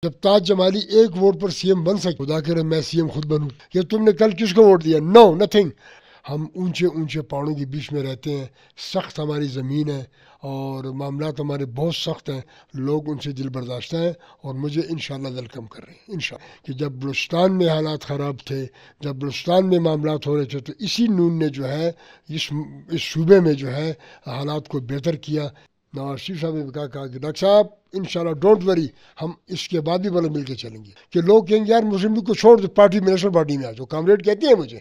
جب تاج جمالی ایک ووٹ پر C M بن سکے، خدا کرے میں سی ایم خود بنوں. کہ تم نے کل کس کو ووٹ دیا؟ نو نتھنگ. ہم اونچے اونچے پہاڑوں کے بیچ میں رہتے ہیں، سخت ہماری زمین ہے اور معاملات ہمارے بہت سخت ہیں، لوگ ان سے دل برداشتہ ہیں اور مجھے انشاءاللہ ویلکم کر رہے ہیں انشاءاللہ. کہ جب بلوچستان میں حالات خراب تھے، جب بلوچستان میں معاملات ہو رہے تھے، تو اسی نون نے جو ہے اس صوبے میں جو ہے حالات کو بہتر کیا. نواز شریف صاحب نے کہا کہ ڈاکٹر صاحب انشاءاللہ ڈونٹ وری، ہم اس کے بعد بھی بڑے مل کے چلیں گے. کہ لوگ کہیں گے یار مسلم لیگ کو چھوڑ دو، پارٹی میں نیشنل پارٹی میں آ جاؤ، کامریڈ کہتے ہیں مجھے.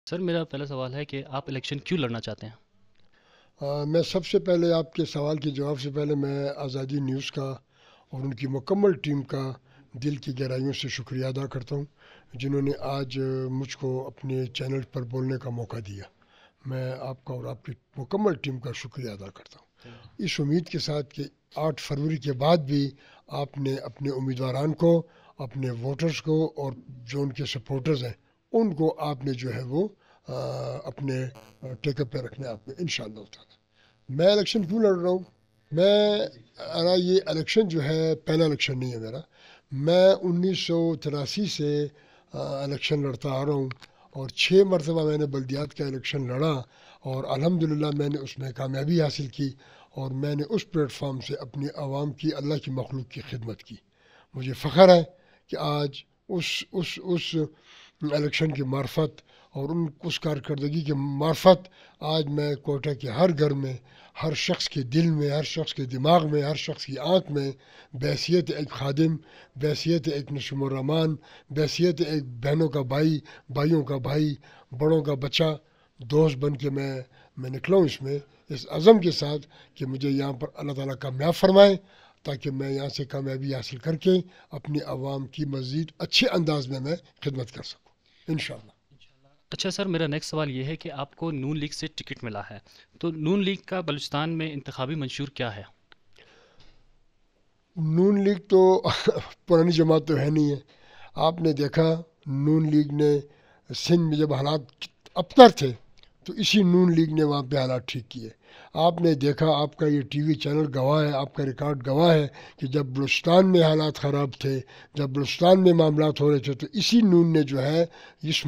سر میرا پہلا سوال ہے کہ آپ الیکشن کیوں لڑنا چاہتے ہیں؟ میں سب سے پہلے آپ کے سوال کے جواب سے پہلے میں آزادی نیوز کا اور ان کی مکمل ٹیم کا دل کی گہرائیوں سے شکریہ ادا کرتا ہوں، جنہوں نے آج مجھ کو اپنے چینل پر بولنے کا موقع دیا. میں آپ کا اور آپ کی مکمل ٹیم کا شکریہ ادا کرتا ہوں، اس امید کے ساتھ کہ 8 فروری کے بعد بھی آپ نے اپنے امیدواران کو، اپنے ووٹرز کو اور جو ان کے سپورٹرز ہیں ان کو آپ نے جو ہے وہ اپنے ٹیک اپ پہ رکھنا ہے آپ نے انشاءاللہ تعالی. میں الیکشن کیوں لڑ رہا ہوں؟ یہ الیکشن جو ہے پہلا الیکشن نہیں ہے میرا. میں 1983 سے الیکشن لڑتا آ رہا ہوں اور 6 مرتبہ میں نے بلدیات کا الیکشن لڑا اور الحمدللہ میں نے اس میں کامیابی حاصل کی اور میں نے اس پلیٹ فارم سے اپنی عوام کی، اللہ کی مخلوق کی خدمت کی. مجھے فخر ہے کہ آج اس الیکشن کی معرفت اور اس کارکردگی کی معرفت آج میں کوئٹہ کے ہر گھر میں، ہر شخص کے دل میں، ہر شخص کے دماغ میں، ہر شخص کی آنکھ میں بحیثیت ایک خادم، بحیثیت ایک نشم الرحمان، بحیثیت ایک بہنوں کا بھائی، بھائیوں کا بھائی، بڑوں کا بچہ، دوست بن کے میں نکلا ہوں اس عزم کے ساتھ کہ مجھے یہاں پر اللہ تعالیٰ کامیاب فرمائے تاکہ میں یہاں سے کامیابی حاصل کر کے اپنی عوام کی مزید اچھے انداز میں خدمت کر سکوں انشاءاللہ. اچھا سر، میرا نیکسٹ سوال یہ ہے کہ آپ کو نون لیگ سے ٹکٹ ملا ہے، تو نون لیگ کا بلوچستان میں انتخابی منشور کیا ہے؟ نون لیگ تو پرانی جماعت تو ہے نہیں ہے. آپ نے دیکھا نون لیگ نے سندھ میں جب حالات ابتر تھے تو اسی نون لیگ نے وہاں پہ حالات ٹھیک کیے. آپ نے دیکھا، آپ کا یہ ٹی وی چینل گواہ ہے، آپ کا ریکارڈ گواہ ہے کہ جب بلوچستان میں حالات خراب تھے، جب بلوچستان میں معاملات ہو رہے تھے، تو اسی نون نے جو ہے اس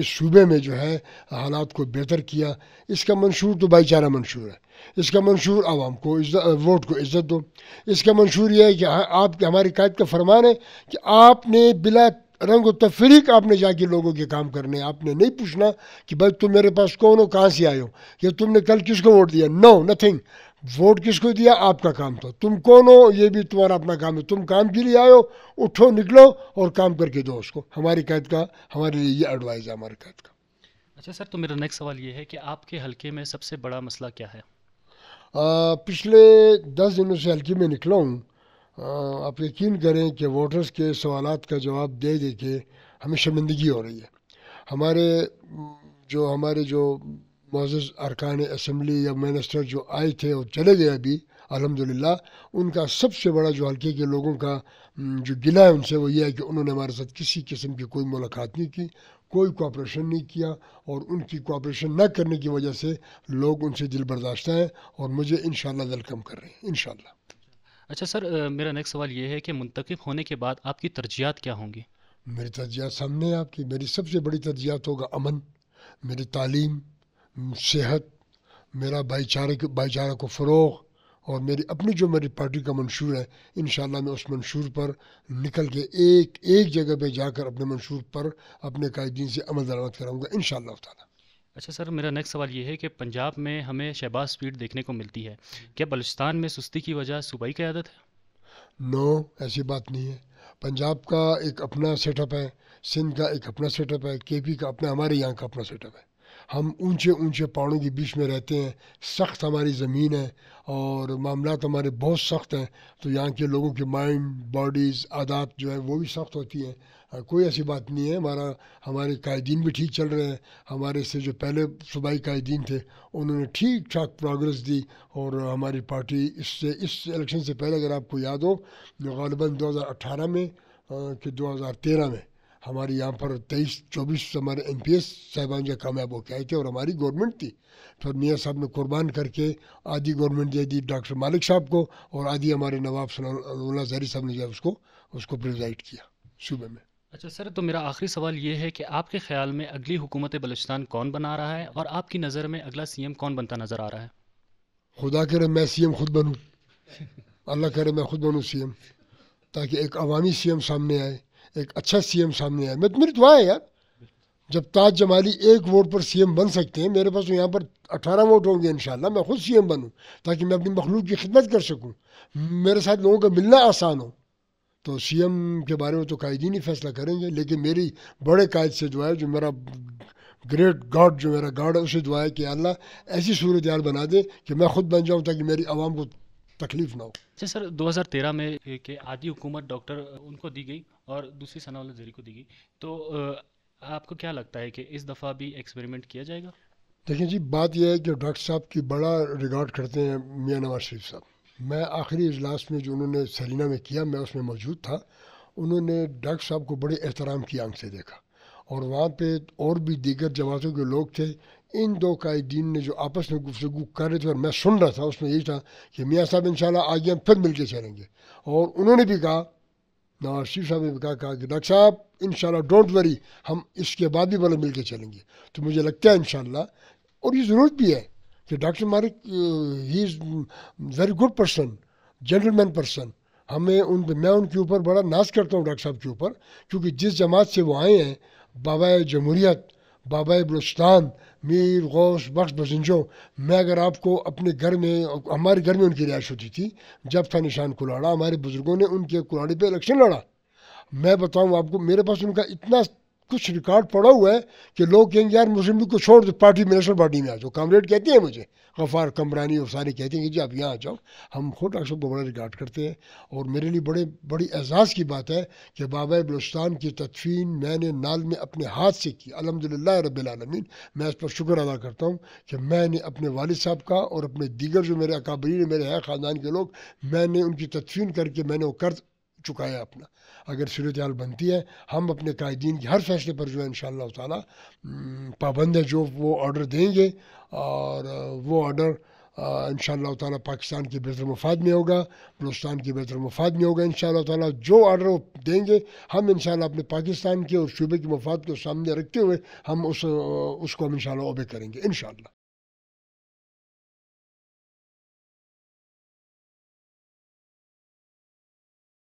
صوبے میں جو ہے حالات کو بہتر کیا. اس کا منشور تو بھائی چارہ منشور ہے. اس کا منشور عوام کو ووٹ کو عزت دو. اس کا منشور یہ ہے کہ آپ کے، ہماری قائد کا فرمان ہے کہ آپ نے بلا رنگ و تفریق آپ نے جا کے لوگوں کے کام کرنے. آپ نے نہیں پوچھنا کہ بھائی تم میرے پاس کون ہو، کہاں سے آئے ہو، یا تم نے کل کس کو ووٹ دیا. نو نتھنگ. ووٹ کس کو دیا آپ کا کام تھا. تم کون ہو یہ بھی تمہارا اپنا کام ہے. تم کام کے لیے آئے ہو، اٹھو نکلو اور کام کر کے دو اس کو. ہماری قائد کا، ہمارے لیے یہ ایڈوائز ہے ہمارے قائد کا. اچھا سر، تو میرا نیکسٹ سوال یہ ہے کہ آپ کے حلقے میں سب سے بڑا مسئلہ کیا ہے؟ پچھلے 10 دنوں سے حلقے میں نکلا ہوں. آپ یقین کریں کہ ووٹرز کے سوالات کا جواب دے دے کے ہمیں شرمندگی ہو رہی ہے. ہمارے جو معزز ارکان اسمبلی یا منسٹر جو آئے تھے اور چلے گئے ابھی الحمدللہ، ان کا سب سے بڑا جو حلقے کے لوگوں کا جو گلہ ہے ان سے وہ یہ ہے کہ انہوں نے ہمارے ساتھ کسی قسم کی کوئی ملاقات نہیں کی، کوئی کوآپریشن نہیں کیا اور ان کی کوآپریشن نہ کرنے کی وجہ سے لوگ ان سے دل برداشتہ ہیں اور مجھے انشاءاللہ ویلکم کر رہے ہیں انشاءاللہ. اچھا سر، میرا نیکسٹ سوال یہ ہے کہ منتخب ہونے کے بعد آپ کی ترجیحات کیا ہوں گی؟ میری ترجیحات سامنے ہیں آپ کی. میری سب سے بڑی ترجیحات ہوگا امن، میری تعلیم، صحت، میرا بھائی چارہ کو فروغ اور میری پارٹی کا منشور ہے. انشاءاللہ میں اس منشور پر نکل کے ایک جگہ پہ جا کر اپنے منشور پر اپنے قائدین سے عمل درآمد کراؤں گا انشاءاللہ تعالی. اچھا سر، میرا نیکسٹ سوال یہ ہے کہ پنجاب میں ہمیں شہباز سپیڈ دیکھنے کو ملتی ہے، کیا بلوچستان میں سستی کی وجہ صوبائی قیادت ہے؟ نو، ایسی بات نہیں ہے. پنجاب کا ایک اپنا سیٹ اپ ہے، سندھ کا ایک اپنا سیٹ اپ ہے، کے پی کا اپنا، ہمارے یہاں کا اپنا سیٹ اپ ہے. ہم اونچے اونچے پہاڑوں کے بیچ میں رہتے ہیں، سخت ہماری زمین ہے اور معاملات ہمارے بہت سخت ہیں، تو یہاں کے لوگوں کے مائنڈ، باڈیز، عادات جو ہیں وہ بھی سخت ہوتی ہیں. کوئی ایسی بات نہیں ہے. ہمارے قائدین بھی ٹھیک چل رہے ہیں. ہمارے سے جو پہلے صوبائی قائدین تھے انہوں نے ٹھیک ٹھاک پروگرس دی اور ہماری پارٹی اس الیکشن سے پہلے اگر آپ کو یاد ہو غالباً 2018 میں کہ 2013 میں ہمارے یہاں پر 23-24 ہمارے MPS صاحبان جو کامیاب ہو کے آئے تھے اور ہماری گورنمنٹ تھی. پھر میاں صاحب نے قربان کر کے آدھی گورنمنٹ دے دی ڈاکٹر مالک صاحب کو اور آدھی ہمارے نواب اللہ زہری صاحب نے جو ہے اس کو پریزائڈ کیا صوبے میں. اچھا سر، تو میرا آخری سوال یہ ہے کہ آپ کے خیال میں اگلی حکومت بلوچستان کون بنا رہا ہے، اور آپ کی نظر میں اگلا CM کون بنتا نظر آ رہا ہے؟ خدا کرے میں CM خود بنوں، اللہ کرے میں خود بنوں CM، تاکہ ایک عوامی CM سامنے آئے، ایک اچھا CM سامنے آئے. میری دعا ہے یار، جب تاج جمالی ایک ووٹ پر CM بن سکتے ہیں، میرے پاس تو یہاں پر 18 ووٹ ہوں گے انشاءاللہ، میں خود CM بنوں تاکہ میں اپنی مخلوق کی خدمت کر سکوں، میرے ساتھ لوگوں کا ملنا آسان ہو. تو CM کے بارے میں تو قائدین ہی فیصلہ کریں گے، لیکن میری بڑے قائد سے دعا ہے، جو میرا گریٹ گاڈ، جو میرا گاڈ ہے، اسے دعا ہے کہ اللہ ایسی صورتحال بنا دے کہ میں خود بن جاؤں تاکہ میری عوام کو تکلیف نہ ہو. اچھا سر، 2013 میں کہ آدھی حکومت ڈاکٹر ان کو دی گئی اور دوسری ثناء اللہ زہری کو دی گئی، تو آپ کو کیا لگتا ہے کہ اس دفعہ بھی ایکسپیریمنٹ کیا جائے گا؟ دیکھیں جی، بات یہ ہے کہ ڈاکٹر صاحب کی بڑا ریگارڈ کرتے ہیں میاں نواز شریف صاحب. میں آخری اجلاس میں جو انہوں نے سیلینہ میں کیا، میں اس میں موجود تھا. انہوں نے ڈاکٹر صاحب کو بڑے احترام کی آنکھ سے دیکھا، اور وہاں پہ اور بھی دیگر جماعتوں کے لوگ تھے. ان دو قائدین نے جو آپس میں گفتگو کر رہے تھے اور میں سن رہا تھا، اس میں یہی تھا کہ میاں صاحب انشاءاللہ آگے ہم پھر مل کے چلیں گے. اور انہوں نے بھی کہا، نواز شریف صاحب نے بھی کہا کہ ڈاکٹر صاحب انشاءاللہ ڈونٹ وری، ہم اس کے بعد بھی مل کے چلیں گے. تو مجھے لگتا ہے انشاءاللہ، اور یہ ضرورت بھی ہے کہ ڈاکٹر مالک ہی is very good person, gentleman person. میں ان کے اوپر بڑا ناز کرتا ہوں ڈاکٹر صاحب کے اوپر، کیونکہ جس جماعت سے وہ آئے ہیں، بابا جمہوریت، بابا بلوچستان، میر غوث بخش بزنجو. میں اگر آپ کو اپنے گھر میں، ہمارے گھر میں ان کی رہائش ہوتی تھی جب تھا نشان کلاڑا، ہمارے بزرگوں نے ان کے کلاڑے پہ الیکشن لڑا. میں بتاؤں آپ کو، میرے پاس ان کا اتنا کچھ ریکارڈ پڑا ہوا ہے کہ لوگ کہیں گے یار مسلم لیگ کو چھوڑ دو، پارٹی نیشنل پارٹی میں آ جاؤ. کامریڈ کہتے ہیں مجھے، غفار کمرانی اور سارے کہتے ہیں کہ جی آپ یہاں آ جاؤ. ہم خود ڈاکٹر صاحب کو بڑا ریکارڈ کرتے ہیں، اور میرے لیے بڑی اعزاز کی بات ہے کہ بابا بلوچستان کی تدفین میں نے نال میں اپنے ہاتھ سے کی. الحمدللہ رب العالمین، میں اس پر شکر ادا کرتا ہوں کہ میں نے اپنے والد صاحب کا اور اپنے دیگر جو میرے اکابرین میرے ہیں خاندان کے لوگ، میں نے ان کی تدفین کر کے میں نے وہ قرض چکایا اپنا. اگر صورتحال بنتی ہے، ہم اپنے قائدین کے ہر فیصلے پر جو ہے انشاءاللہ تعالی پابند ہے، جو وہ آرڈر دیں گے، اور وہ آرڈر انشاءاللہ تعالی پاکستان کے بہتر مفاد میں ہوگا، بلوچستان کے بہتر مفاد میں ہوگا انشاءاللہ تعالی. جو آرڈر وہ دیں گے، ہم انشاءاللہ اپنے پاکستان کے اور صوبے کے مفاد کو سامنے رکھتے ہوئے ہم اس کو ہم انشاءاللہ اوبے کریں گے انشاءاللہ.